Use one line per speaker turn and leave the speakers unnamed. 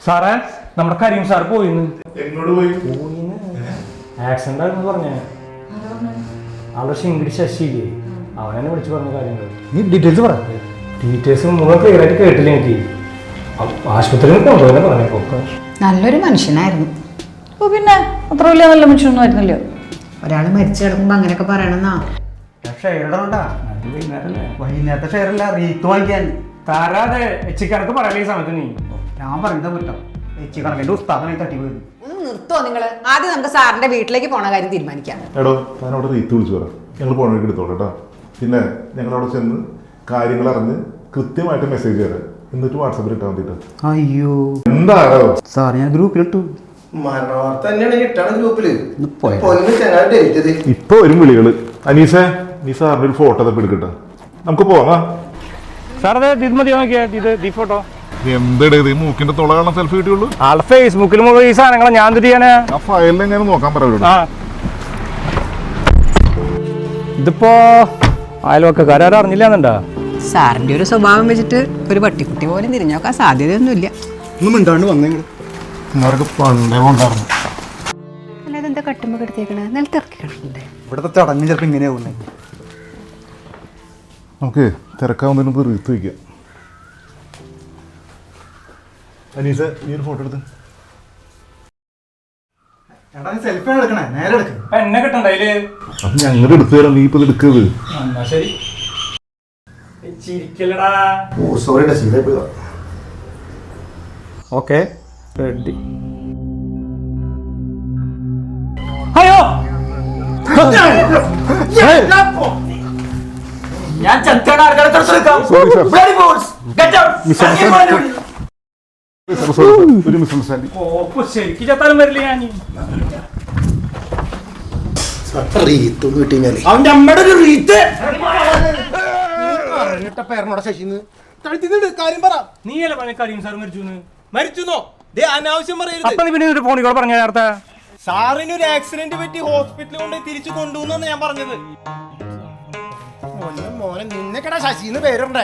സാറേ നമ്മുടെ കരീം സാർ പോയിന്ന്.
എങ്ങോട്ട് പോയി?
ആക്സിഡന്റ് ആണെന്ന് പറഞ്ഞേ. ആളുടെ ശിങ്കിടി ശശിയില്ലേ, അവനെന്നെ വിളിച്ചു പറഞ്ഞ കാര്യങ്ങൾ.
നീ ഡീറ്റെയിൽസ് പറ.
ഡീറ്റെയിൽസ് മുഴുവൻ ക്ലിയർ ആയിട്ട് കേട്ടില്ല എനിക്ക്. ആശുപത്രിയിൽ കൊണ്ടുപോയെന്ന് പറഞ്ഞേക്കോ.
നല്ലൊരു മനുഷ്യനായിരുന്നു.
ഓ പിന്നെ അത്ര വലിയ നല്ല മനുഷ്യനൊന്നും ആയിരുന്നല്ലോ.
ഒരാൾ മരിച്ചു കിടക്കുമ്പോ അങ്ങനെയൊക്കെ പറയണമെന്നാ.
ഷെയർ ഇടണോണ്ടാ. വൈകുന്നേരത്തെ ഷെയർ അല്ല, റീത്ത് വാങ്ങിക്കാൻ.
താരാതെ എച്ചിക്കണക്ക് പറയലേ ഈ സമയത്ത് നീ.
ഞാൻ പറയുന്നത് കുറ്റം. എച്ചി കണക്കിന്റെ ഉസ്താദനായി തട്ടി പോയി.
ഒന്ന് നിർത്തോ നിങ്ങള്. ആദ്യം നമുക്ക് സാറിന്റെ വീട്ടിലേക്ക് പോണ കാര്യം തീരുമാനിക്കാം.
എടോ, താനവിടെ റീത്ത് വിളിച്ചു പറ, ഞങ്ങൾ പോണ വഴിക്ക് എടുത്തോളൂ കേട്ടോ. പിന്നെ ഞങ്ങളവിടെ ചെന്ന് കാര്യങ്ങൾ അറിഞ്ഞ് കൃത്യമായിട്ട് മെസ്സേജ് തരാം, എന്നിട്ട് വാട്സാപ്പിൽ ഇട്ടാൽ മതിട്ടോ.
അയ്യോ
എന്താണോ
സാർ, ഞാൻ ഗ്രൂപ്പിലിട്ടു.
മരണവാർത്ത തന്നെയാണ് കിട്ടാണ് ഗ്രൂപ്പില്.
പോയി.
പൊന്ന് ചങ്ങായി ഡേറ്റ്
ഇപ്പൊ വരും വിളികള്. അനീസേ, നീ സാറിന്റെ ഒരു ഫോട്ടോ തപ്പി എടുക്കട്ടെ, നമുക്ക് പോവാം.
സാറേ ഇത് മതി നോക്കിയാ, ഇത് ഫോട്ടോ.
എന്തെടേ ഇത് മൂക്കിന്റെ തുള കാണാൻ സെൽഫി കിട്ടിയുള്ളൂ?
ആളെ ഫേസ്ബുക്കിൽ മുഴുവൻ ഈ സാധനങ്ങളെ ഞാൻ തിരിയാനാ.
ആ ഫയലിൽ എങ്ങനെ നോക്കാൻ പറയുള്ളൂ.
ഇതിപ്പോ അയൽവക്കാരും അറിഞ്ഞില്ലാന്നുണ്ടാ.
സാറിന്റെ ഒരു സ്വഭാവം വെച്ചിട്ട് ഒരു പട്ടിക്കുട്ടി പോലും തിരിഞ്ഞോക്കാൻ സാധ്യതയൊന്നുമില്ല.
ഒന്നും മിണ്ടാണ്ട് വന്നെങ്കിൽ പണ്ടേ കൊണ്ടായിരുന്നു.
അല്ലാതെ എന്താ കട്ടുമ്പോ കിടത്തേക്കണേ, നിലത്തിറക്കി കിടക്കണ്ടേ?
ഇവിടുത്തെ ചടങ്ങ് ചിലപ്പോൾ ഇങ്ങനെയാവുന്നേ.
നമുക്ക് തിരക്കാവുന്നതിന് മുമ്പ് റീത്ത് വയ്ക്കാം. അനീസ, ഈ ഒരു ഫോട്ടോ എടുത്ത്.
എടാ നീ സെൽഫി എടുക്കണേ, നേരെ എടുക്ക്.
എന്നെ കിട്ടണ്ടേ?
അത് ഞങ്ങൾ എടുത്തു തരാം, നീ ഇപ്പൊ എടുക്കരുത്.
ശരി. ചിരിക്കല്ലടാ.
ഓ സോറി ഡെസിലെ പോയതാ.
Okay ready. അയ്യോ
ഞാൻ ചത്തണ ആൾക്കാരെ തൊട്ടെടുക്കാം.
Sorry, sir.
Bloody fools! Get out!
ഒരു മിസ്അണ്ടർസ്റ്റാൻഡിങ്.
ഓ ശരിക്കും ചത്താലും വരില്ല ഞാൻ.
റീത്തൊന്നും കിട്ടിയാലേ അവന്റെ അമ്മയുടെ ഒരു റീത്ത് പേരനോടെ ശശിന്ന് തഴുത്തിട്ട് കാര്യം പറ.
നീയല്ലേ പറഞ്ഞ കരീം സാർ മരിച്ചു?
മരിച്ചെന്നോ? ദേ അനാവശ്യം പറയരുത്.
അപ്പൊ നീ പിന്നെ ഒരു ഫോണിൽ പറഞ്ഞ നേരത്തെ
സാറിന് ഒരു ആക്സിഡന്റ് പറ്റി ഹോസ്പിറ്റലിൽ കൊണ്ട് തിരിച്ചു കൊണ്ടുവന്നാണ് ഞാൻ പറഞ്ഞത്.
മോനെ നിന്നെക്കടാ ശശിന്ന് പേരുണ്ടേ.